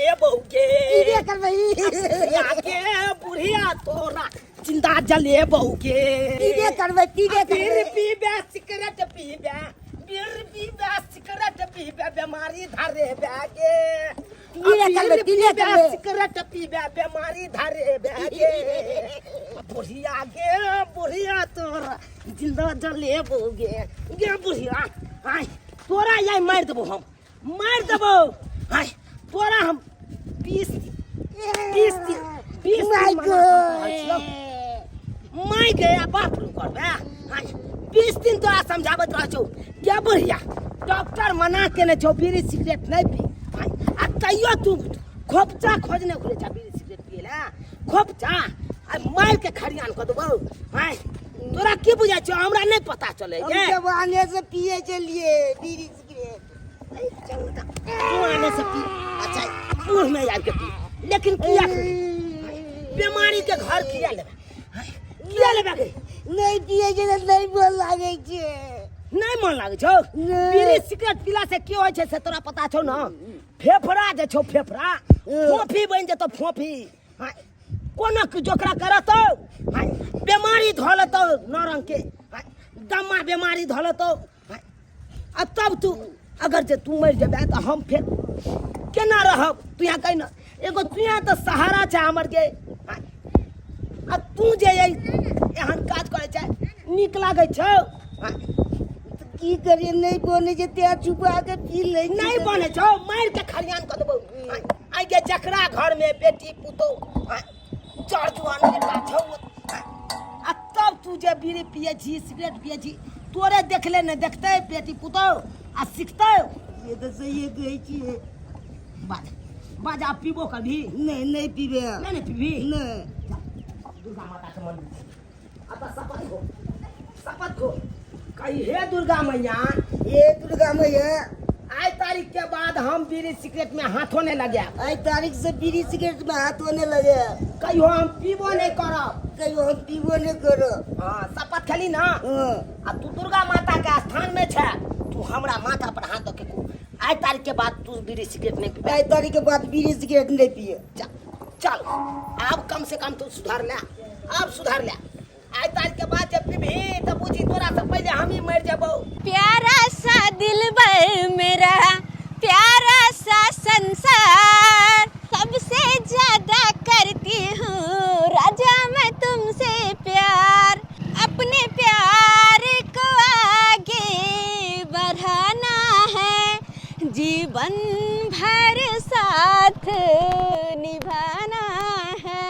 जले बहुगे ये कर भाई आके बुढ़िया तोरा जिंदा जले बहुगे ये कर भाई बीर पीबे सिगरेट पीबे बीर पीबे सिगरेट पीबे बीमारी धरे बैगे सिगरेट पीबे बीमारी धरे बैगे बुढ़िया तोरा जिंदा जले बहुगे गे बुढ़िया हाय तोरा यही मार देबो हम मार देबो हाय तोरा हम 20 माय गया बाप रू करबे हाय 20 दिन तोरा समझावत रह छौ क्या बढ़िया डॉक्टर मना केने छौ बीड़ी सिगरेट नहीं पी हाय आ तैयो तू खोपचा खोजने घुरे छा बीड़ी सिगरेट पिएला खोपचा आ मार के खरियान क देबो हाय तोरा की बुझा छौ हमरा नहीं पता चले हम जब आने से पिए चलिए बीड़ी सिगरेट तू आने से पी अच्छा मुंह में आके पी लेकिन किया बीमारी के घर किया लेबे किया लेबे के नहीं पिए जे नहीं बोल लागे छे नहीं मन लागे छौ बीड़ी सिगरेट पीला से की होय छे से तोरा पता छौ ना फेफड़ा जे छौ फेफड़ा फोफी बन जेतो फोफी हाय कोना के जोकरा करत हाय बीमारी धोल तो नरंग के हाय दमा बीमारी धोल तो हाय अब तब तू अगर जे तू मर जेबे त हम फिर केना रहब तू यहाँ कहीं ना एगो तू यहाँ तो सहारा छे हमर के अब तू जे एहन काज करे छे नीक लागे छौ की करे नहीं बने जे ते छुपा के पी ले नहीं बने छौ मार के खरियान क देबो आई के जकरा घर में बेटी पुतो चार जुआन बेटा छौ आ तब तू जे बीड़ी पिए छी सिगरेट पिए छी तोरे देखले ने देखते बेटी पुतो आ सिखते ये तो सही कहे छी बाजा पीबो कभी नहीं पीबे नहीं पीबी नहीं दुर्गा माता के मंदिर अब शपथ खो कही हे दुर्गा मैया ये दुर्गा मैया आज तारीख के बाद हम बीड़ी सिगरेट में हाथ होने लगे आज तारीख से बीड़ी सिगरेट में हाथ होने लगे कहियो हम पीबो नहीं करब कहियो हम पीबो नहीं करो हाँ शपथ खेली ना आ तू दुर्गा माता के स्थान में छे तू हमरा माथा पर हाथ रख के आज तारीख के बाद तू बीड़ी सिगरेट नहीं पीबे आज तारीख के बाद बीड़ी सिगरेट नहीं पिए चल अब कम से कम तू सुधार ले अब सुधार ले आज तारीख के बाद जब पीबी तो बुझी तोरा से पहले हम ही मर जाबो प्यारा सा दिलबर मेरा प्यारा सा संसार सबसे ज्यादा करती हूँ राजा मैं तुमसे प्यार अपने प्यार को आगे बढ़ाना है जीवन भर साथ निभाना है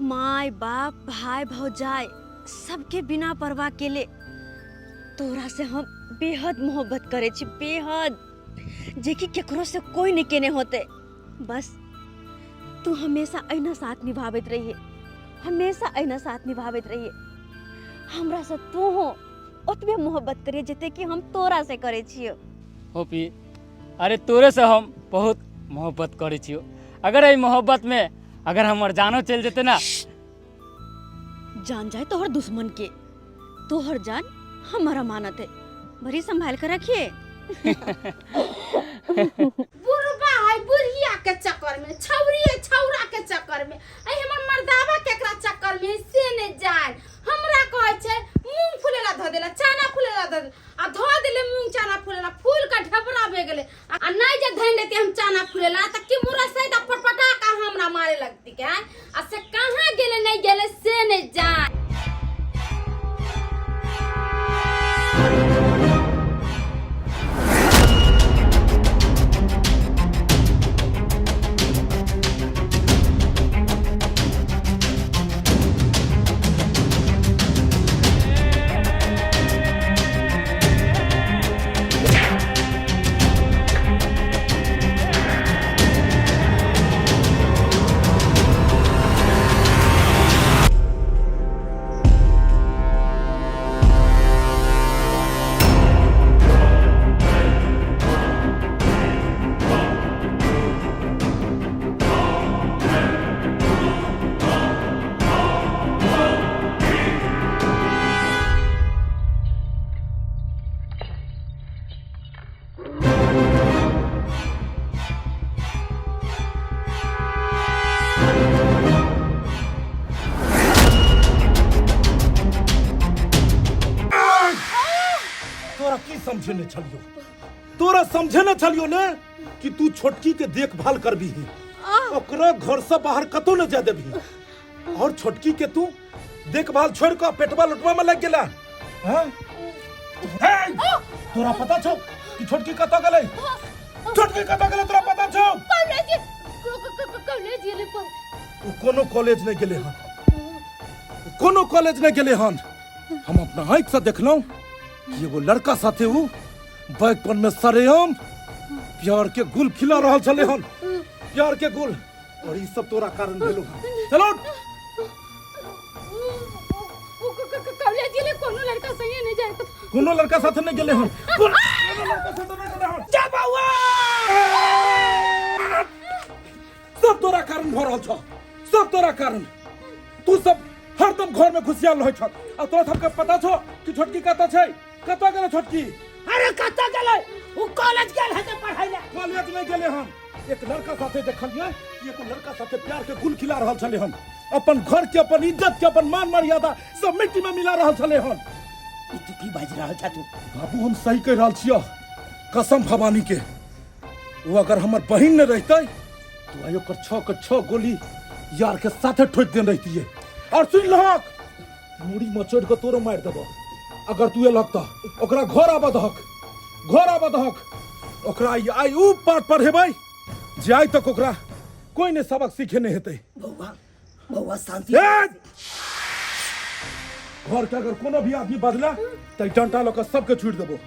माय बाप भाई भौजाई सबके बिना परवाह के ले तोरा से हम बेहद मोहब्बत करे छी बेहद जेकि केकरो से कोई नहीं केने होते बस तू हमेशा ऐना साथ निभावित रहिए हमेशा ऐना साथ निभावित रहिए हमरा से तू हो ओतबे मोहब्बत करिए जते कि हम तोरा से करे छियो होपी अरे तोरे से हम बहुत मोहब्बत करे छियो अगर ए मोहब्बत में अगर हमार जानो चल जेते ना जान जाए तोहर दुश्मन के तोहर जान हमारा मानत है बड़ी संभाल कर रखिए बुढ़बा है बुढ़िया के चक्कर में छौरी है छौरा के चक्कर में आई हमर मर्दावा केकरा चक्कर में से ने जान हमरा कहै छै मूंग फुलेला ध देला चना फुलेला ध आ ध देले मूंग चना फुलेला फूल का ढबरा भे गेले आ नहीं जे धन लेते हम चना फुलेला त की मुरा से द फटफटा का हमरा मारे लगती के आ से कहां गेले नहीं गेले से ने जान समझे न छलियो, तोरा समझे न छलियो ने कि तू छोटकी के देखभाल करबी ही, ओकरा घर से बाहर कतो न जा देबी, और छोटकी के तू देखभाल छोड़ के पेटवा लुटवा में लग गेला। हां तोरा पता छौ कि छोटकी कतो गेलै? छोटकी कतो गेलै तोरा पता छौ? कॉलेज गेले पर वो कोनो कॉलेज नहीं गेले हन, कोनो कॉलेज नहीं गेले हन। हम अपना आँख से देखलौं कि एगो लड़का साथे उ बैकपन में सरेआम प्यार के गुल खिला रहल छले हन, प्यार के गुल, और ई सब तोरा कारण भेलो हन। चलो कॉलेज गेले कोनो लड़का संगे नहीं जाए तो कोनो लड़का साथे नहीं गेले हन, कोनो लड़का साथे नहीं गेले हन। जा बउआ सब तोरा कारण भ रहल छ, सब तोरा कारण। तू सब हरदम घर में घुसियाल रहै छ, आ तोरा सबके पता छौ कि छोटकी कतऽ छै? कतऽ गेलै छोटकी? अरे कतऽ गेलै? उ कॉलेज गेल है तो पढ़ाई ले। कॉलेज नहीं गेले हन। एक लड़का साथे देखलिए कि एक लड़का साथे प्यार के गुल खिला रहल छले हन, अपन घर के, अपन इज्जत के, अपन मान मर्यादा सब मिट्टी में मिला रहल छले हन। ई तू की बाज रहल छ? तू बाबू हम सही कह रहल छियै, कसम भवानी के। वो अगर हमर बहिन न रहतै तो आयो कर 6 के 6 गोली यार के साथे ठोक देन रहतिए। और सुन लहक, मुड़ी मचोड़ के तोरो मार देबो अगर तू एलक त। ओकरा घर आबऽ दहक, घर आबऽ दहक। ओकरा आई ऊ पाठ पढ़ेबै जे आइ तक ओकरा कोई ने सबक सीखे नहीं हेतै। बउआ बउआ शांति। घर के अगर कोनो भी आदमी बदला त डंटा ल के सबके छूट देबो।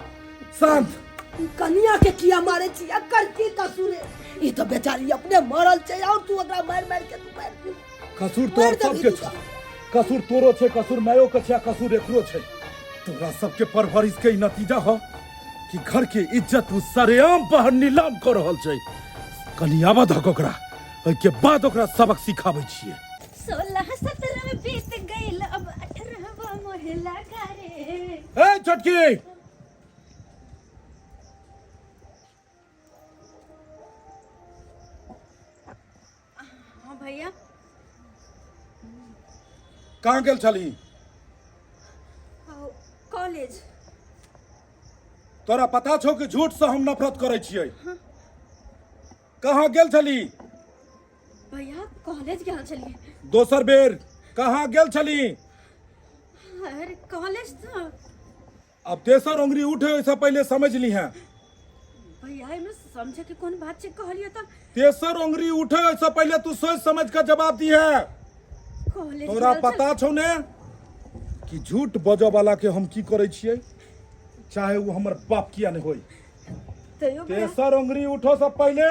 शांत। कनिया के किया मारे छी? एकर की कसूर है? ई तो बेचारी अपने मरल छै और तू ओकरा मार मार के तू मार दे। कसूर तोर सबके छै, कसूर तोरो छै, कसूर मायो के छै, कसूर एकरो छै। तोरा सबके परवरिश के नतीजा हो कि घर के इज्जत तू सरेआम बाहर नीलाम कर रहल छै। कनी आबद हक ओकरा, ओइ के बाद ओकरा सबक सिखाबै छियै। 16 17 बीत गइल, अब 18वां मोहे लगा रे। ए छोटकी, हाँ भैया। कहाँ गेल छली? कॉलेज। तोरा पता छौ कि झूठ से हम नफरत करै छियै? कहाँ गेल छली? भैया कॉलेज गेल छलिए। दोसर बेर कहाँ गेल छली? अरे कॉलेज था। अब तेसर उंगली उठे ओइसे पहले समझ ली है। भैया एमे समझे के कौन बात छै कहलिए त? तेसर उंगली उठे ओइसे पहले तू सोच समझ कर जवाब दी है। कॉलेज तोरा गेल पता छौ ने कि झूठ बजऽ वाला के हम की करै छियै, चाहे वो हमर बाप किया नहीं होई। तैयो भैया तेसर उंगली उठो से पहले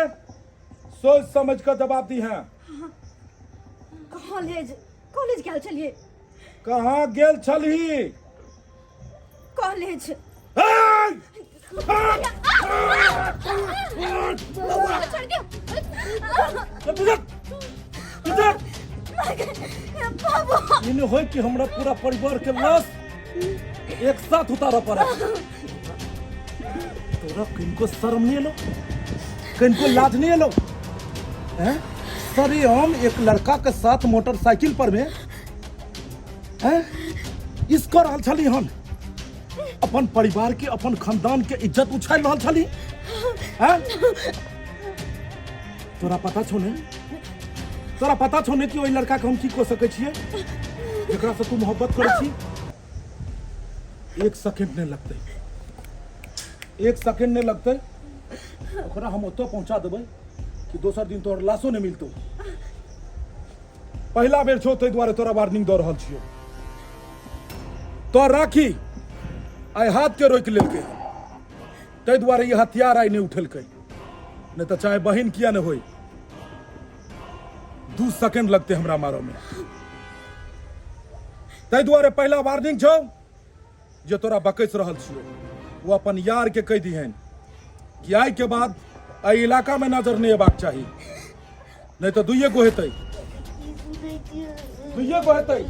सोच समझ कर जवाब दी है। कॉलेज कॉलेज गेल छलिए। कहाँ गेल छलही? कॉलेज। इन्हें होई कि हमरा पूरा परिवार के लाश एक साथ उतारा पड़ा। तोरा किनको शर्म नहीं लो, किनको लाज नहीं लो? हैं? सरे हम एक लड़का के साथ मोटरसाइकिल पर में हैं इसको रहल छली हन, अपन परिवार के, अपन खानदान के इज्जत उछाल रहल छली। हैं? तोरा पता छौ ने, तोरा पता छौ ने कि ओइ लड़का के हम की कह सकै छियै जेकरा से तू मोहब्बत करै छी? 1 सेकंड नहीं लगते, 1 सेकंड नहीं लगते। ओकरा हम ओतो पहुंचा देबै कि दोसर दिन तोहर लाशो नहीं मिलतौ। पहला बेर छौ तै दुआरे तोरा वार्निंग दऽ रहल छियौ। तो राखी आइ हाथ के रोक लेलकै, तै दुआरे ये हथियार आइ नहीं उठेलकै, नहीं तो चाहे बहिन किया नहीं होई 2 सेकंड लगते हमरा मारो में। तै दुआरे पहला वार्निंग छौ जे तोरा बकैस रहल छियौ, वो अपन यार के कह दिहन कि आइ के बाद एहि इलाका में नजर नहीं एबाक चाही, नहीं तो 2 गो हेतै, 2 गो हेतै,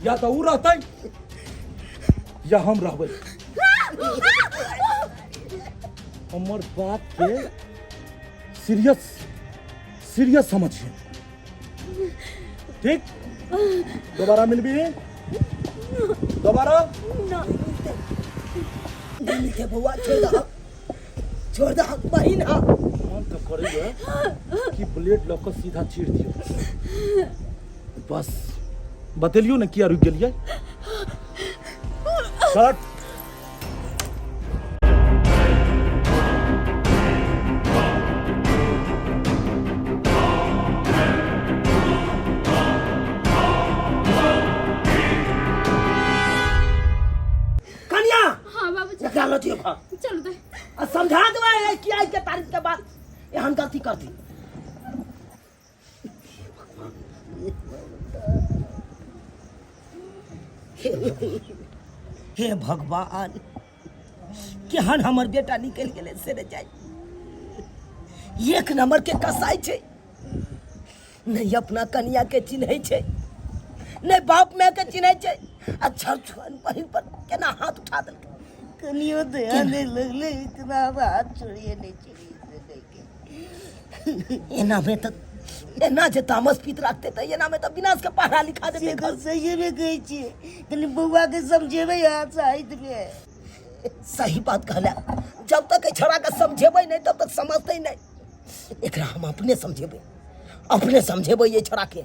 या तो ऊ रहतै या हम रहबै। हमर बात के सीरियस सीरियस समझिए, ठीक? दोबारा मिलबी? दोबारा? नहीं मिलते बउआ, छोड़ दो बहिन। हाँ मन तो करेगा कि ब्लेड लॉक सीधा चीर दियो। बस बतेलियो ना किया रुक गेलिए। कट। कन्या हाँ बाबूजी निकाल लो दियो खा। चलो दे और समझा दो कि आज के तारीख के बाद एहन गलती कर दी। हे भगवान, केहन हमर बेटा निकल गेले से रे जाय। एक नंबर के कसाई छे, नहीं अपना कन्या के चिन्है छे, नहीं बाप माय के चिन्है छे। अच्छा छुआन बहिन पर केना हाथ उठा देल। कनियो दया नहीं लगले, इतना हाथ छोड़िए नहीं चाहिए। एना में तो एना जे तामस पीत रखते त एना में तो विनाश के पहरा लिखा देते। से तो सही में गई छी, कनी बउआ के समझेबे यार साहित्य में। सही बात कहला। जब तक छोड़ा के समझेबै नहीं तब तक समझते नहीं। एकरा हम अपने समझेबै ये छोड़ा के।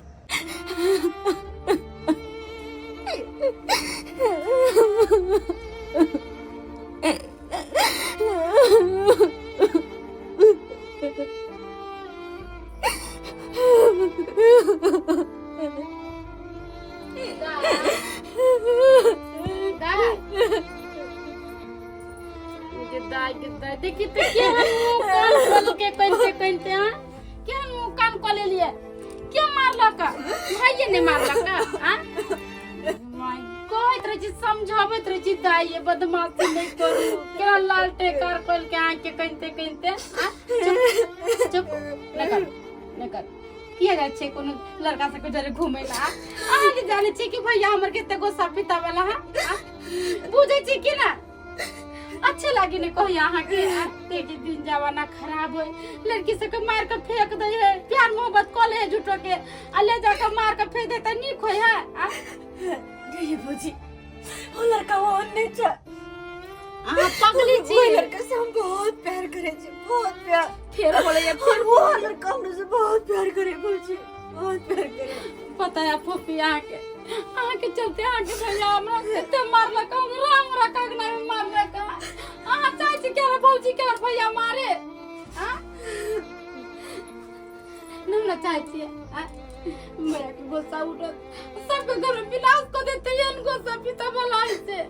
देखिए तो क्या मुंह कान खोल के कहते हैं क्या मुंह कान खोल लिए क्या मारला का भाई ने मारला का हां माय कोई तरह से समझावत रही दाई बदमाशी नहीं करू क्या लालटे कार खोल के आके कहते चुप न कर किया जाय छे कोनो लड़का से को जरे घूमे ला आ के जाने छे कि भैया हमर केते गोसा पिता वाला है बुझे छी कि ना। अच्छे लागे ने कहो यहाँ के आते के दिन जमाना खराब हो लड़की से के मार के फेंक दे है प्यार मोहब्बत को ले झूठो के अले जाकर मार के फेंक देता नी खोय है ये बुझी वो लड़का वो नहीं था। पगली वो जी लड़का से हम बहुत प्यार करे छी, बहुत प्यार। फिर बोले ये फिर वो लड़का हमसे से बहुत प्यार करे बुझी, बहुत प्यार करे। पता है फूफी आके चलते आके भैया हमरा कितने मार लगा राम रखा के ना मार लगा चाची क्या भौजी क्या भैया मारे ना चाची मेरा की गुस्सा उठत सबके घर में विनाश को देते हैं इनको सब पिता बोला से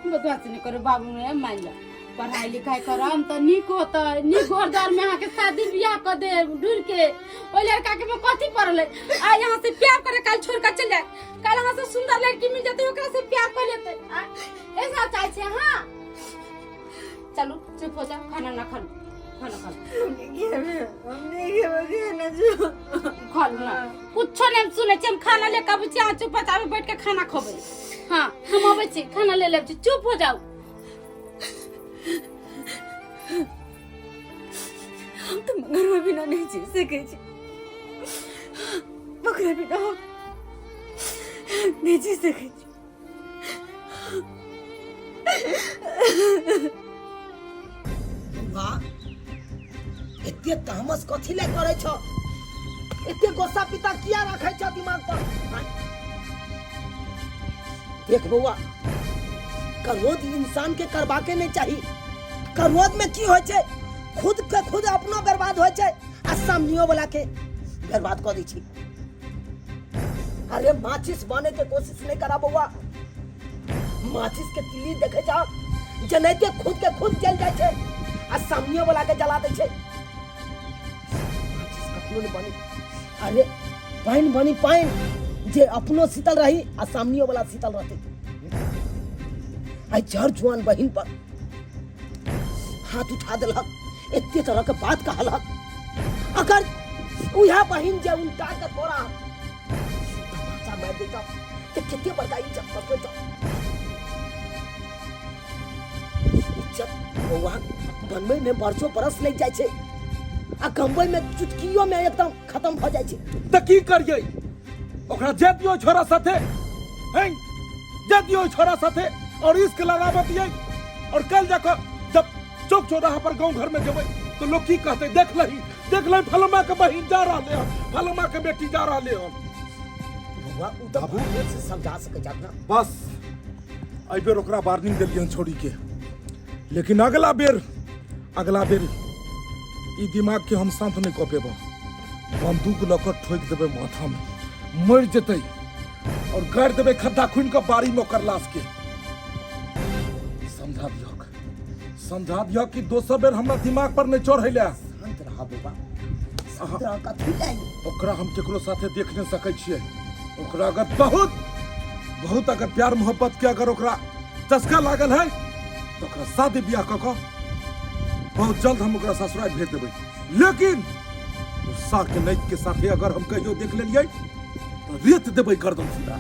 बदमाशी नहीं करो बाबू ने मान लो पढ़ाई लिखाई करो हम तो निक होता निक घर द्वार में आके शादी ब्याह कर दे ढूंढ के ओ लड़का के में कथी पड़ले आ यहां से प्यार करे कल छोड़ कर चल जाए कल यहां से सुंदर लड़की मिल जाती ओकरा से प्यार कर लेते ऐसा चाहे छे हां चलो चुप हो जा खाना ना खा खाना खा हमने के ना जो खा लो ना कुछ नहीं सुने छे हम खाना लेके आबे छी चुप बतावे बैठ के खाना खाबे हां हम आबे छी खाना ले लेब छी चुप हो जाओ। हम तो मगर बिना नहीं जी सके छी, मगर बिना हम नहीं जी सके छी। वाह एते तामस कथी ले करे छ, एते गोसा पिता किया रखे छ दिमाग पर। देख बउआ क्रोध इंसान के करबा के नहीं चाहिए। क्रोध में की होय छै खुद के खुद अपनो बर्बाद होय छै आ सामनियो वाला के बर्बाद कर दै छी। अरे माचिस बने के कोशिश नहीं करा बउआ, माचिस के तिली देखे जा जनेते खुद के खुद जल जाय छै आ सामनियो वाला के जला दे छै। माचिस कखनो नहीं बनी। अरे पाइन बनी पाइन जे अपनो शीतल रही आ सामनियो वाला शीतल रहते। आई जड़ जुआन बहिन पर हाथ उठा दिलक, इतने तरह के बात कहलक। अगर उहा बहिन जे उल्टा के तोरा तमाचा मार देता तो कितने बड़का इज्जत पकड़ता। इज्जत बउआ बनवे में बरसों बरस लग जाय छै आ कमबै में चुटकियों में एकदम खत्म भ जाय छै। त की करियै ओकरा जे दियो छोरा साथे हैं जे दियो छोरा साथे और इसके लगावतियै और कल जाकर जब चौक चौराहा पर गांव घर में जब तो लोग की कहते देख लही फलमा के बहिन जा रहा है, फलमा के बेटी जा रहा है। बउआ उ तो भूल से समझा सके जात ना। बस आई बेर ओकरा वार्निंग दिलियन छोड़ी के, लेकिन अगला बेर ई दिमाग के हम शांत नहीं कर पेबो। बंदूक लकर ठोक देबे माथा में, मर जते और गाड़ देबे खड्डा खून के बारी में ओकर लाश के। समझा दियो कि दोसर बेर हमरा दिमाग पर नहीं चढ़ैले। शांत रहा बउआ, शांत रहा का थुलाई। ओकरा हम केकरो साथे देख नहीं सकै छियै। ओकरा अगर बहुत अगर प्यार मोहब्बत के अगर ओकरा चस्का लागल है तो ओकरा शादी ब्याह क के बहुत जल्द हम ओकरा ससुराल भेज देबै। लेकिन साख के नैत के साथे अगर हम कहियो देख लेलियै तो रेत देबै गर्दन सीधा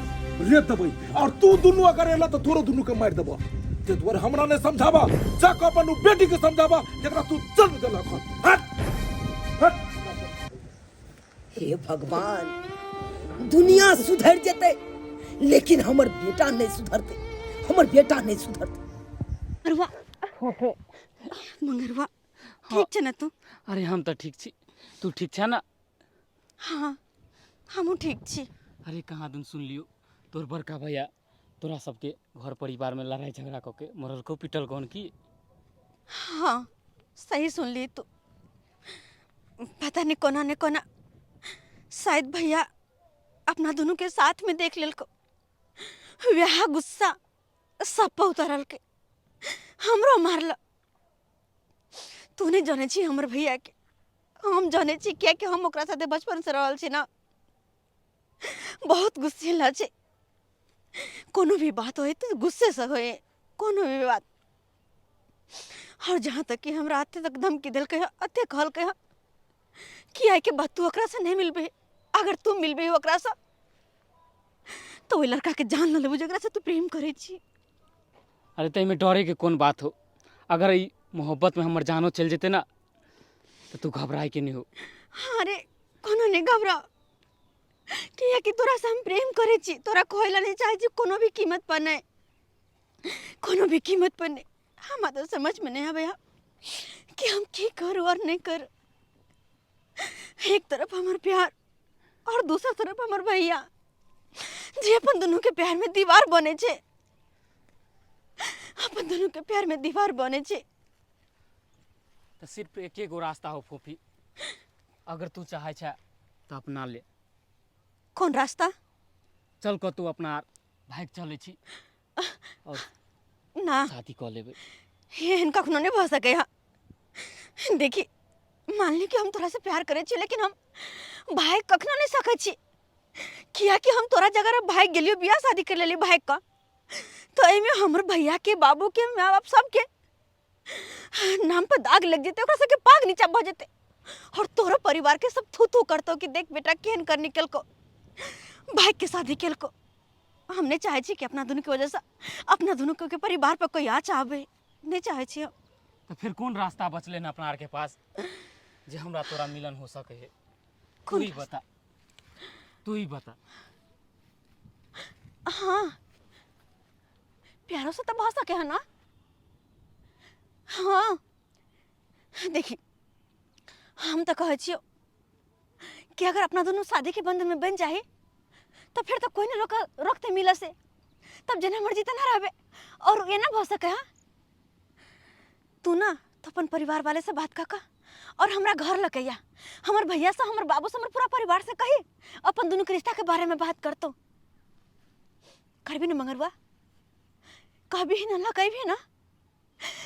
रेत देबै। और तू दुनू अगर एला तो तोरो दुनू के मार देबो। ते दुआरे हमरा ने समझाबा, जाके अपन बेटी के समझाबा जेकरा तू जन्म देलक। हट हट। हे भगवान, दुनिया सुधर जते लेकिन हमर बेटा नहीं सुधरते, हमर बेटा नहीं सुधरते। मंगरवा मंगरवा ठीक छ ना तू? अरे हम तो ठीक छी, तू ठीक छ ना? हाँ हमहूँ ठीक छी। अरे कहाँ दिन सुन लियो तोर बड़का भैया तोरा सबके घर परिवार में लड़ाई झगड़ा करके मरल को पिटल कौन की? हाँ सही सुन ली तू। पता नहीं कोना ने कोना शायद भैया अपना दोनों के साथ में देख लेल को वह गुस्सा सब पे उतरल के हमरो मारल। तू नहीं जाने छी हमर भैया के, हम जाने छी क्या कि हम ओकरा साथे बचपन से रहल छी ना। बहुत गुस्से ला छे, कोनो भी बात होए तो गुस्से से होए, कोनो भी बात। और जहाँ तक कि हमरा अत्ते तक धमकी दिल के अत्ते कहल के कि आई के बात तू ओकरा से नहीं मिलबे, अगर तू मिलबे ओकरा से तो वो लड़का के जान न लेबू जकरा से तू प्रेम करे छी। अरे तई में डरे के कौन बात हो? अगर ई मोहब्बत में हमर जानो चल जेते ना तो तू घबराए के नहीं हो। अरे कोनो नहीं घबरा कि तोरा से हम प्रेम करे छी, तोरा कहला नहीं चाहे छी कोनो भी कीमत पर नहीं, कोनो भी कीमत पर नहीं। हम तो समझ में नहीं आवे कि हम की करूं और नहीं कर। एक तरफ हमार प्यार और दूसरा तरफ हमार भैया जे अपन दोनों के प्यार में दीवार बने छे, अपन दोनों के प्यार में दीवार बने छे। तो सिर्फ एक गो रास्ता हो फूफी, अगर तू चाहे छा तो अपना ले। कौन रास्ता? चल को तू अपना भाग चले छी और ना शादी कर लेबे। ये इनका कखनो नहीं भ सके। देखी मान ली कि हम तोरा से प्यार करे छी, लेकिन हम भाई कखनो नहीं सके छी। किया कि हम तोरा जगह भाई गेलियो बियाह शादी कर लेली भाई का, तो एमे हमर भैया के बाबू के माँ बाप सब के नाम पर दाग लग जेते, ओकरा सबके पाग नीचा भ जेते और तोरा परिवार के सब थू थू करतो कि देख बेटा केहन कर निकल को भाई के शादी केल को। हमने चाहे छी कि अपना दोनों की वजह से अपना दोनों के परिवार पर कोई आ चाहबे नहीं चाहे छी। तो फिर कौन रास्ता बचले ना अपना आर के पास जे हमरा तोरा मिलन हो सके है? तू कौन ही बता, तू ही बता। हाँ प्यारों से तो बहुत सके है ना। हाँ देखी हम तो कहे छियो कि अगर अपना दोनों शादी के बंधन में बन जाए तो फिर तो कोई ना रोकते मिला से, तब जना मर्जी तो ना रहबे और ये ना भ सके। हाँ तू ना तो अपन परिवार वाले से बात का और हमरा घर लकैया हमर भैया से हमर बाबू से हमर पूरा परिवार से कही अपन दोनों के रिश्ता के बारे में बात करतो। करबी ना मंगरवा, कहबी ना ला कहबी ना।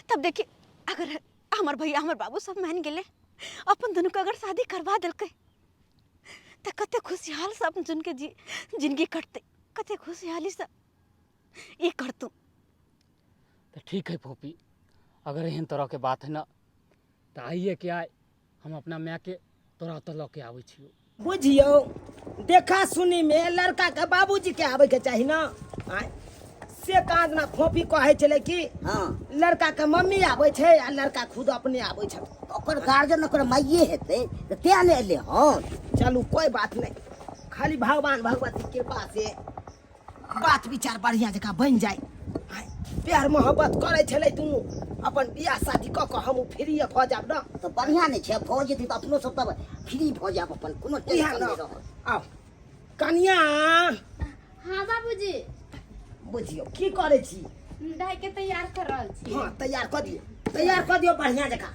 तब देखी अगर हमर भैया हमर बाबू सब मान गेले अपन दोनों के अगर शादी करवा दिलके तो कते खुशहाल से अपन जिनके जिंदगी कटते, कते खुशहाली से ये करतू। तो ठीक है फूफी, अगर एहन तरह के बात है ना तो आइए के आए हम अपना माँ के तोरा तो लऽ के आबै छियो। बुझियो देखा सुनी में लड़का के बाबूजी के आवे के चाहिए ना। से काज ना फोफी कहे चले कि हाँ लड़का के मम्मी आवे छे आ लड़का खुद अपने आवे छे। ओकर गार्जियन ओकर माइये हेतै त त्या ने एले। हाँ चलू कोई बात नहीं, खाली भगवान भगवती कृपा से बात विचार बढ़िया जगह बन जाए। प्यार मोहब्बत करे छले दुनू अपन बियाह शादी क के हम फ्री भ जाब न तो बढ़िया नहीं छे भऽ जेतै तऽ अपनो सब तब फ्री भऽ जाब अपन कोनो इहा टेंशन न नहीं रहत। आउ कनिया हाँ बाबूजी बुझियो की करे छी दाई के तैयार कर रहल छी। हाँ तैयार कर दियो बढ़िया जका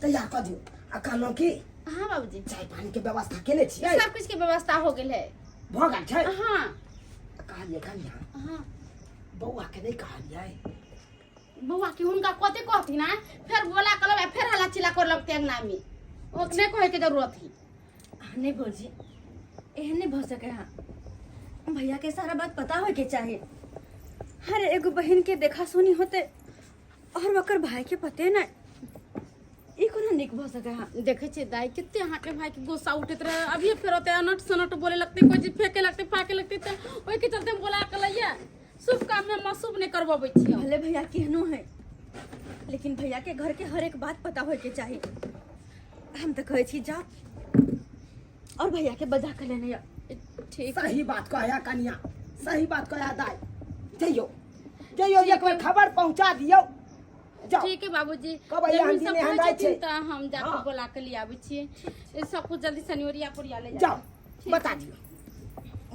तैयार कर दियो आ कहलौं की हाँ बाबूजी चाय पानी के व्यवस्था केले छियै सब कुछ के व्यवस्था हो गेल है। भ गेल छै हाँ कहलिए कनिया हाँ बौआ के नहीं कहलिए बउआ की हुनका कते कहथिन ना फिर बोला कलबे फिर हल्ला चिल्ला कर लगते अंगना में ओकने कहे के जरूरत ही नहीं भौजी एहन नहीं भ सके। हाँ भैया के सारा बात पता हो के चाहे। हर एगो बहन के देखा सुनी होते और वकर भाई के पते ना ई कोनो निक भ सके। हाँ देखे छे दाई कितने यहाँ के भाई के गुस्सा उठत रहे अभी फिर होते अनट सनट बोले लगते कोई चीज फेंके लगते फाके लगते तो ओई के चलते बोला कलैया शुभ काम में मशुभ नहीं करवाबै छी। भले भैया केहनो है लेकिन भैया के घर के हर एक बात पता हो के चाहिए। हम तो कहे छी जा और भैया के बजा कर लेने या। ठीक सही बात कहया कनिया सही बात कहया दाई जइयो एक बार खबर पहुंचा दियो जाओ ठीक है बाबूजी कब आइए हम दिने हम जाए छे त हम जाके हाँ। बोला के लिया आबै छी सब कुछ जल्दी सनियोरिया पुरिया ले जाओ बता दियो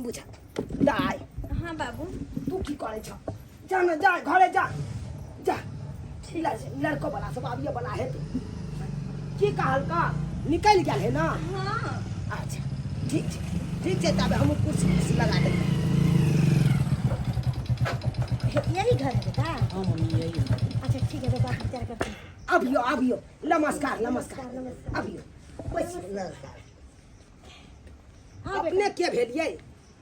बुझा दाई हाँ बाबू तू की करे छ जा न जा घरे जा जा लड़को बला सब आबिए बला है की कहल का निकल गेल है ना हाँ अच्छा ठीक है तब हम कुर्सी लगा देंगे यही घर है बेटा। हाँ मम्मी यही है। अच्छा ठीक है तो बात विचार करते हैं। अबियो नमस्कार नमस्कार। अबियो नमस्कार। हाँ अपने के भेलिए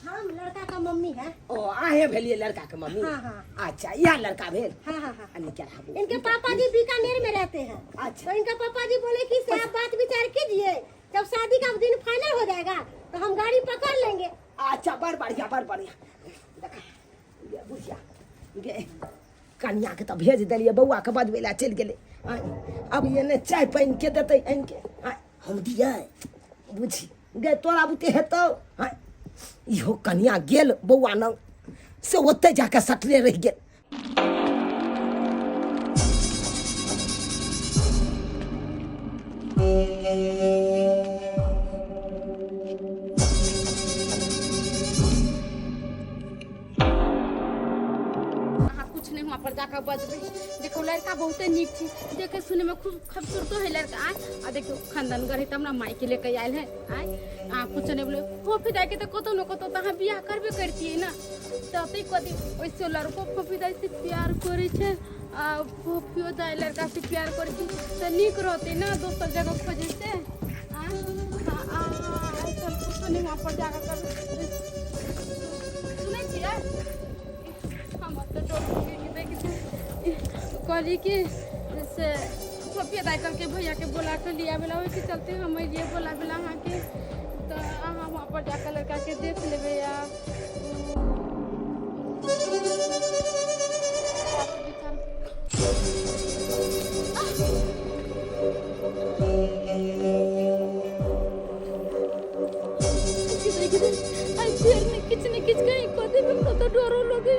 हम लड़का का मम्मी है। ओ आहे भेलिए लड़का के मम्मी हाँ, हाँ। अच्छा यह लड़का भेल हाँ हाँ हाँ अन्य क्या रहबो इनके पापा जी बीकानेर में रहते हैं। अच्छा तो इनका पापा जी बोले कि से आप बात विचार कीजिए जब शादी का दिन फाइनल हो जाएगा तो हम गाड़ी पकड़ लेंगे। अच्छा बड़ बढ़िया देखा ये बुझिया गे कन्या के तो भेज दिलिए बउआ के बजबे ला चल गेले अब ये ने चाय पानी के देते इनके हम दिए बुझी गे तोरा बुते हेतौ इहो कन्या गेल बउआ न से ओते जाके सटले रह गेल कुछ नहीं वहाँ पर जाकर बजबे देखो लड़का बहुते नीक थी देखे सुने में खूब खूबसूरत है लड़का आ देखो खानदान गढ़े तो हमरा माई के लेके आयल है कुछ नहीं बोले फोफी दाई के तो कतो न कतो तो बियाह करबे करती है ना तते कदी वैसे लड़को फोफी दाई से प्यार करे छे आ फोफियो दाई लड़का से प्यार करे छे तो नीक रहते ना दोसर जगह खोजे से चल कुछ नहीं वहाँ पर जाकर कर सुने छियै कहली कि से फोफिया दाई करके भैया के बोला कर लिया बेला वैसे चलते हम ये बोला बेला अहाँ के तो अहाँ वहाँ पर जाकर लड़का के देख लेबै या किच ने किच कहीं कदे में तो डरो लगे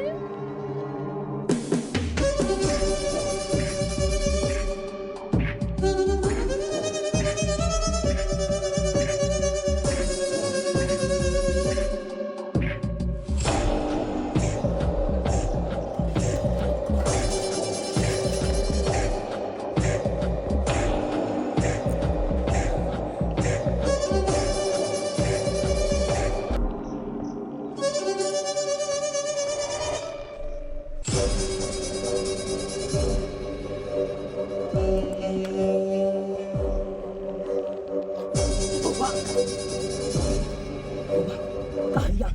कहलिया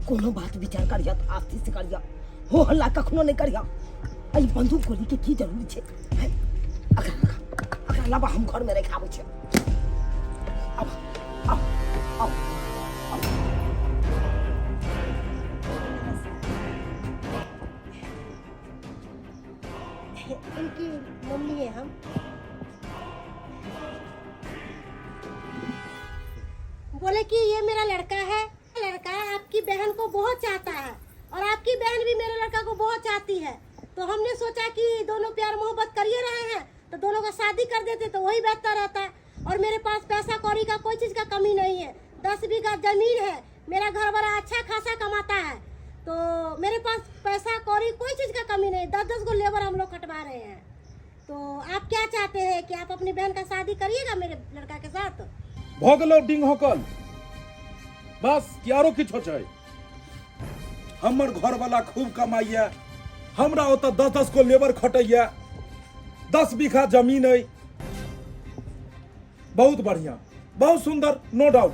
कोनो बात विचार करिया तो आस्ती से करिया हो हल्ला कखनो नहीं करिया आई बंदूक गोली के की जरूरी छे अगर लाबा हम घर में रखाबो छे अब इनकी मम्मी है हम। बोले कि ये मेरा लड़का है आपकी बहन को बहुत चाहता है और आपकी बहन भी मेरे लड़का को बहुत चाहती है, तो हमने सोचा कि दोनों प्यार मोहब्बत कर ही रहे हैं तो दोनों का शादी कर देते तो वही बेहतर रहता है। और मेरे पास पैसा कौड़ी का कोई चीज़ का कमी नहीं है, 10 बीघा जमीन है, मेरा घर बड़ा अच्छा खासा कमाता है, तो मेरे पास पैसा कौड़ी कोई चीज़ का कमी नहीं। 10-10 को लेबर हम लोग कटवा रहे हैं। तो आप क्या चाहते हैं कि आप अपनी बहन का शादी करिएगा मेरे लड़का के साथ? भोगलो डिंग होकल बस क्यारो किछो छै। हमर घर वाला खूब कमाइया, हमरा ओत 10-10 को लेबर खटैया, 10 बीघा जमीन है, बहुत बढ़िया, बहुत सुंदर, नो डाउट।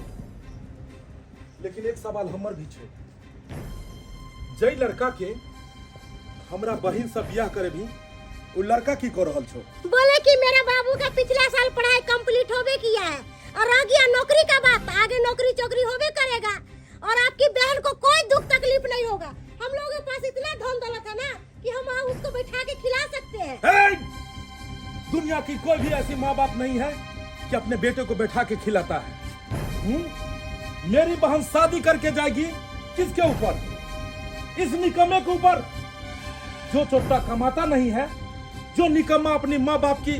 लेकिन एक सवाल हमर भी छै, जय लड़का के हमरा बहिन से बियाह करे भी वो लड़का की कर रहल छो? बोले कि मेरे बाबू का पिछला साल पढ़ाई कंप्लीट होवे किया है और रह गया नौकरी का बात, आगे नौकरी चौकरी होवे करेगा और आपकी बहन को कोई दुख तकलीफ नहीं होगा। हम लोगों के पास इतना धन दौलत है ना कि हम उसको बैठा के खिला सकते हैं। दुनिया की कोई भी ऐसी माँ बाप नहीं है कि अपने बेटे को बैठा के खिलाता है। मेरी बहन शादी करके जाएगी किसके ऊपर? इस निकम्मे के ऊपर जो चोटा कमाता नहीं है, जो निकम्मा अपनी माँ बाप की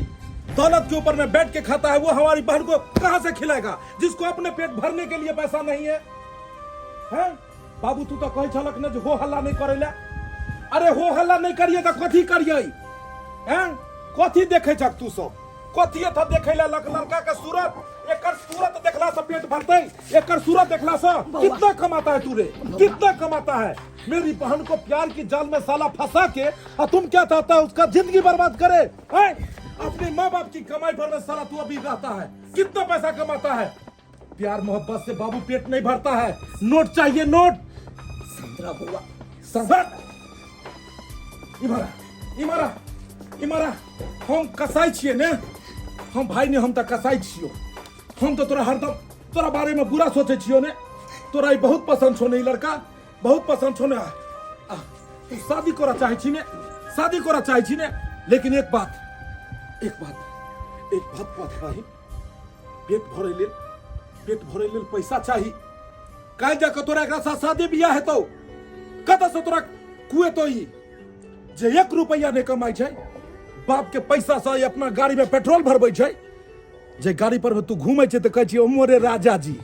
दौलत के ऊपर में बैठ के खाता है, वो हमारी बहन को कहां से खिलाएगा जिसको अपने पेट भरने के लिए पैसा नहीं है? हैं? बाबू तू तो कहे छलक ने जो हो हल्ला नहीं करेला। अरे हो हल्ला नहीं करिए तो कथी करिए? हैं? कथी देखे छक तू सब? कथी था देखेला लड़का के सूरत? एकर सूरत देखला से पेट भरते? एकर सूरत देखला से कितना कमाता है तू रे? कितना कमाता है? मेरी बहन को प्यार की जाल में साला फंसा के और तुम क्या चाहता है उसका जिंदगी बर्बाद करे? हैं? अपने माँ बाप की कमाई पर में साला तू अभी रहता है, कितना पैसा कमाता है? प्यार मोहब्बत से बाबू पेट नहीं भरता है, नोट चाहिए, नोट। संतरा हुआ संसद इमारा इमारा हम कसाई छिए ने, हम भाई ने, हम तो कसाई छियो। हम तो तोरा हरदम तोरा बारे में बुरा सोचे छियो ने। तोरा बहुत पसंद छो ने लड़का, बहुत पसंद छो ने। तू शादी करा चाहे छी ने, शादी करा चाहे छी ने, लेकिन एक बात भाई, पेट भरे लेल पैसा चाहिए। कह जाकर तोरा एकरा साथ शादी बियाह है तो कत से तोरा कुए तो ही जे 1 रुपया नहीं कमाई छै, बाप के पैसा से अपना गाड़ी में पेट्रोल भरबै छै, जे गाड़ी पर तू घूमे छै तो कह छी मोरे राजा जी।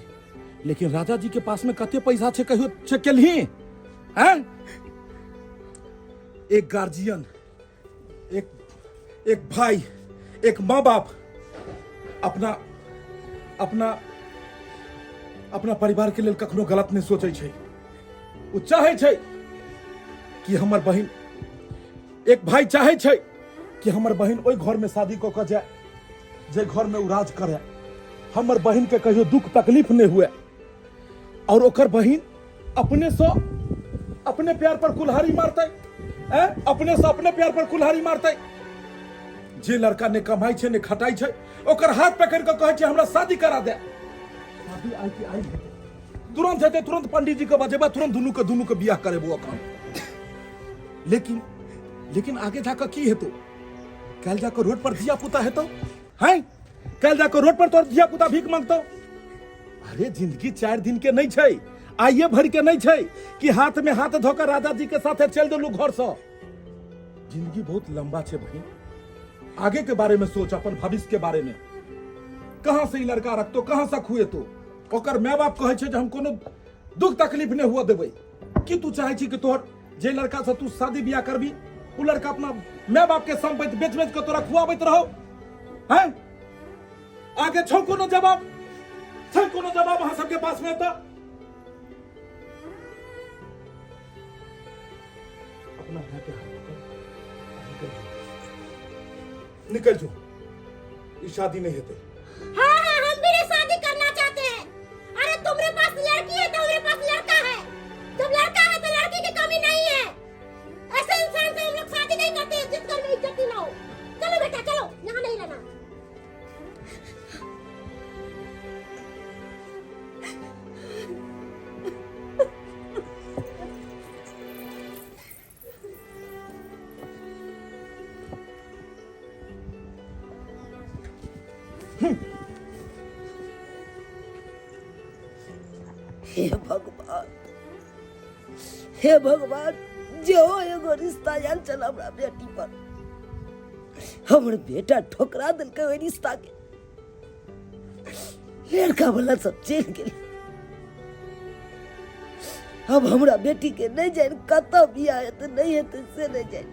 लेकिन राजा जी के पास में कते पैसा छै कहियो चेक केलही? हैं? एक गार्जियन, एक भाई, एक माँ बाप अपना परिवार के लिए कखनो गलत नहीं सोचे छै। वो चाहे छै कि हमर बहन, एक भाई चाहे छै कि हमर बहन ओई घर में शादी को कर जाए जे घर में उराज करे, हमर बहन के कहियो दुख तकलीफ नहीं हुए और ओकर बहन अपने से अपने प्यार पर कुल्हाड़ी मारते, अपने से अपने प्यार पर कुल्हाड़ी मारते। जे लड़का ने कमाई छै ने खटाई छै, ओकर हाथ पकड़ के कहे छै हमरा शादी करा दे। शादी आई तुरंत हेते, तुरंत पंडित जी के बजेबा, तुरंत दुनू के बियाह करेबो अखन। लेकिन आगे जाकर की हेतो? कल जाकर रोड पर धिया पुता हेतो, हैं? कल जाकर रोड पर तोर धिया पुता भीख मांगतो। अरे जिंदगी 4 दिन के नहीं छै, आइए भर के नहीं छै कि हाथ में हाथ धोकर राजा जी के साथ चल देलू घर से। जिंदगी बहुत लंबा छै भाई, आगे के बारे में सोच, अपन भविष्य के बारे में। कहां से लड़का रखतो, कहां से खुए तो ओकर माय बाप कहे छै जे हम कोनो दुख तकलीफ नहीं हुआ देबै। कि तू चाहे छी कि तोहर जे लड़का से तू शादी बियाह करबी वो लड़का अपना माय बाप के संपत्ति बेच के तोरा खुआबैत रहो? हैं? आगे छौ कोनो जवाब? छै कोनो जवाब अहाँ सबके पास में? तो अपना भाई के हाथ निकल जो, ये शादी नहीं होती। हाँ, हम भी शादी करना चाहते हैं। अरे तुम्हारे पास लड़की है तो मेरे पास लड़का है, जब लड़का है तो लड़की की कमी नहीं है। ऐसे इंसान से हम लोग शादी नहीं करते हैं जिस घर में इज्जत ही ना हो। चलो बेटा चलो, यहाँ नहीं रहना। हे भगवान, हे भगवान, जो एगो रिश्ता आयल चल हमरा बेटी पर, हमर बेटा ठोकरा दिलकै ओहि रिश्ता के। लड़का वाला सब चल गेल। अब हमरा बेटी के नहीं जान कत बियाह हेतै नहीं हेतै से नहीं जान।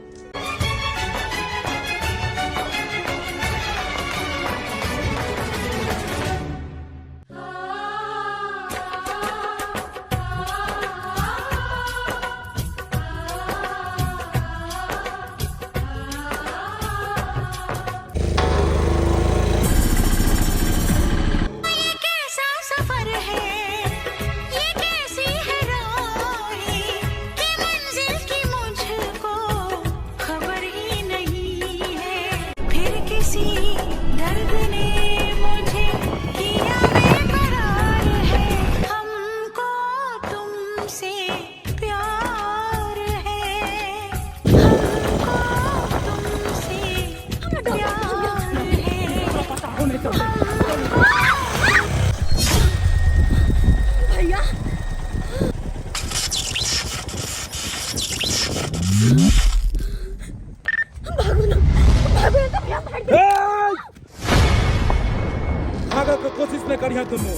भागऽ के कोशिश नहीं करिया दुनू,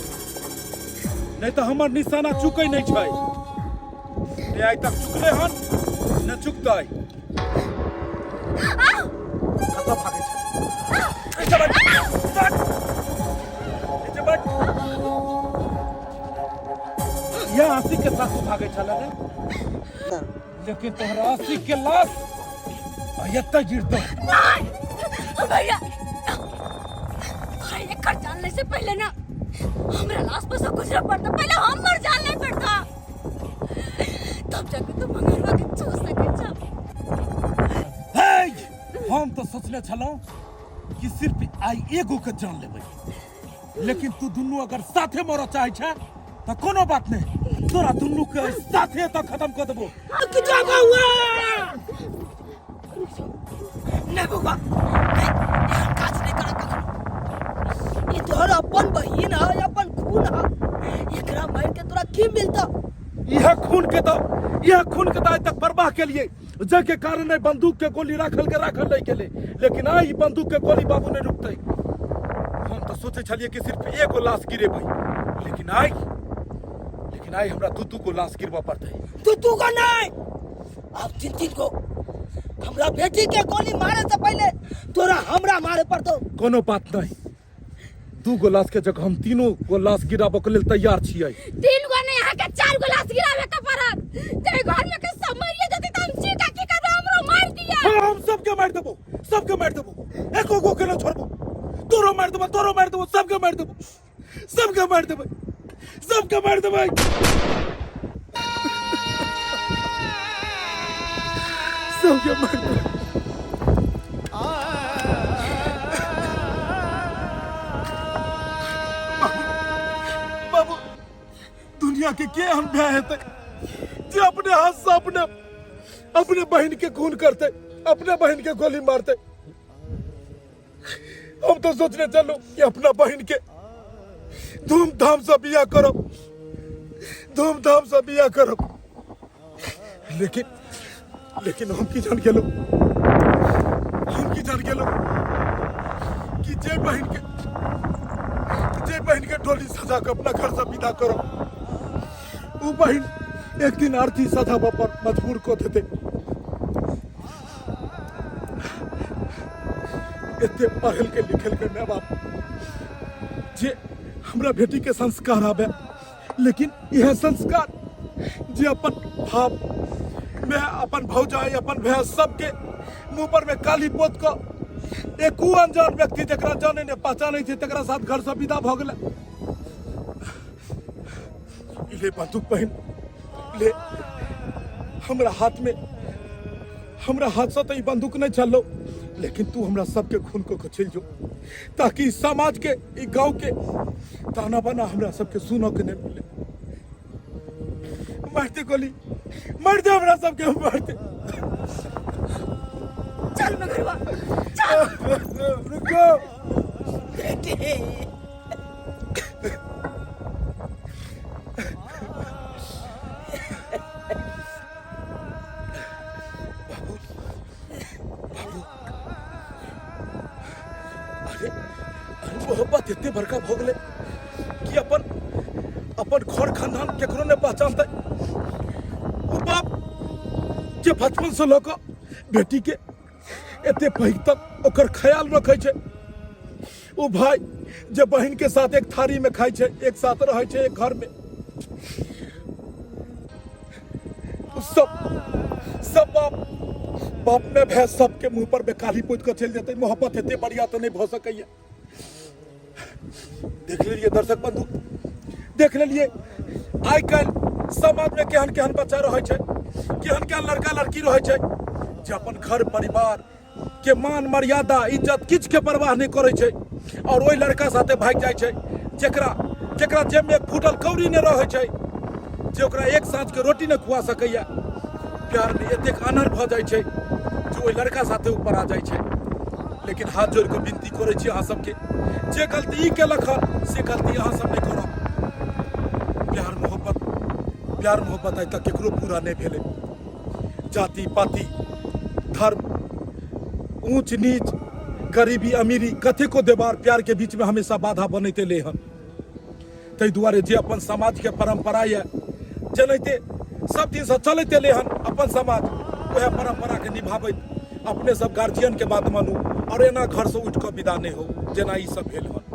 नहीं तो हमर निशाना चुकै नहीं छै। ने आइ तक चुकले हन न चुकतै। कतऽ भागै छै? ऐसे बैठ, ऐसे बैठ। यह आशिक के साथ भागै छले रे, लेकिन तोहरा आशिक के लाश एतऽ गिरतौ। भैया भाई एकर जानने से पहले ना हमरा लाश पर सब गुजरा पड़ता, पहले हम मर जाने पड़ता, तब जाके तो मंगरवा के छू सके छ। हम तो सोचले छलौं कि सिर्फ आई एगो के जान लेबै, लेकिन तू दुनू अगर साथे मरऽ चाहै छै तो कोनो बात नहीं, तोरा दुनू के साथे तो खत्म कर देबो। नहीं बउआ, नहीं, हम काज नहीं करब कखनो। ये तोहर अपन बहिन है, अपन खून है, एकरा मार के तोरा की मिलता? यह खून के तो आज तक परवाह के लिए जके कारण है बंदूक के गोली राखल नहीं गेले, लेकिन आई बंदूक के गोली बाबू नहीं रुकते। हम तो सोचे छलिए कि सिर्फ एगो लाश गिरेबै, लेकिन आई हमरा दू को लाश गिरबा पड़ते। तू को नहीं, अब तीन को। हमरा बेटी के गोली मारे से पहले तोरा हमरा मारे पड़तो। कोनो बात नहीं, दू गो लाश के जगह हम तीनों गो लाश गिराबे के लेल तैयार छियै। 3 गो नहीं, यहाँ के 4 गो लाश गिरावे के पड़त। जे घर में के सब मरिए जति त हम सीधा की करबे, हमरो मार दिया। हाँ, हम सबके मार देबो, एको गो के न छोड़बो। तोरो मार देबो, सबके मार देबो, सबके मार देबो। सबके मार देबो। बाबू, दुनिया के हम भय हेतै जे अपने हाथ से अपने बहन के खून करते, अपने बहन के गोली मारते। हम तो सोचने चलो कि अपना बहन के धूमधाम से बियाह करो, लेकिन हम की जान गेलो कि जे बहन के डोली सजा के अपना घर से विदा करो, वो बहन एक दिन आरती सजावा पर मजबूर को देते। इतने पढ़ल के लिखल के माँ बाप जे हमरा बेटी के संस्कार आवे, लेकिन यह संस्कार जे अपन बाप में अपन भौजाई अपन भैंस सबके मुंह पर में काली पोत को एक अनजान व्यक्ति जकरा जाने ने पहचाने थे तकरा साथ घर से विदा भ गेलै। ले बंदूक बहन ले, हमरा हाथ से तो बंदूक नहीं चलो, लेकिन तू हमरा सबके खून को छिल जो, ताकि समाज के गांव के ताना बाना हमरा सबके सुनो के नहीं मिले। मारते गोली मारते हमरा सबके मारते। चल मगरवा चल। रुको बेटी, बड़का भो गेलै कि अपन घर खानदान केकरो नहीं पहचानते। ओ बाप जे बचपन से लऽ कऽ बेटी के एते पैघ तक ओकर ख्याल रखे छै, ओ भाई जे बहन के साथ एक थारी में खाई छै, एक साथ रहे छै एक घर में, सब बाप में भैंस सबके मुंह पर बेकारी पोत कर चल जाते। मोहब्बत एते बढ़िया तो नहीं भ सकैया। देख लेलिए दर्शक बंधु, देख लेलिए आइ काल्हि समाज में केहन केहन बच्चा रहे छै, केहन केहन लड़का लड़की रहे छै जे अपन घर परिवार के मान मर्यादा इज्जत किछ के परवाह नहीं करे छै और ओई लड़का साथे भाग जाय छै जेकरा जेब में एक फूटल कौड़ी नहीं रहे छै, जे ओकरा एक साँझ के रोटी नहीं खुआ सकैया। प्यार में एतेक अनर भ जाय छै जे ओई लड़का साथे ऊपर आ जाय छै। लेकिन हाथ जोड़ के विनती करे छी अहाँ सबके, जे गलती ई केलक हन से गलती अहाँ सब नहीं करब। प्यार मोहब्बत आइ तक केकरो पूरा नहीं भेलै। जाति पाति धर्म ऊंच नीच गरीबी अमीरी कतेको देवार प्यार के बीच में हमेशा बाधा बनते ले हन। तै दुआरे जे अपन समाज के परंपरा ये जनैते सब दिन से चलते ले हन अपन समाज, वह परंपरा के निभाबैत अपने सब गार्जियन के बात मानू और एना घर से उठ कर विदा नहीं हो जेना ई सब भेल हन।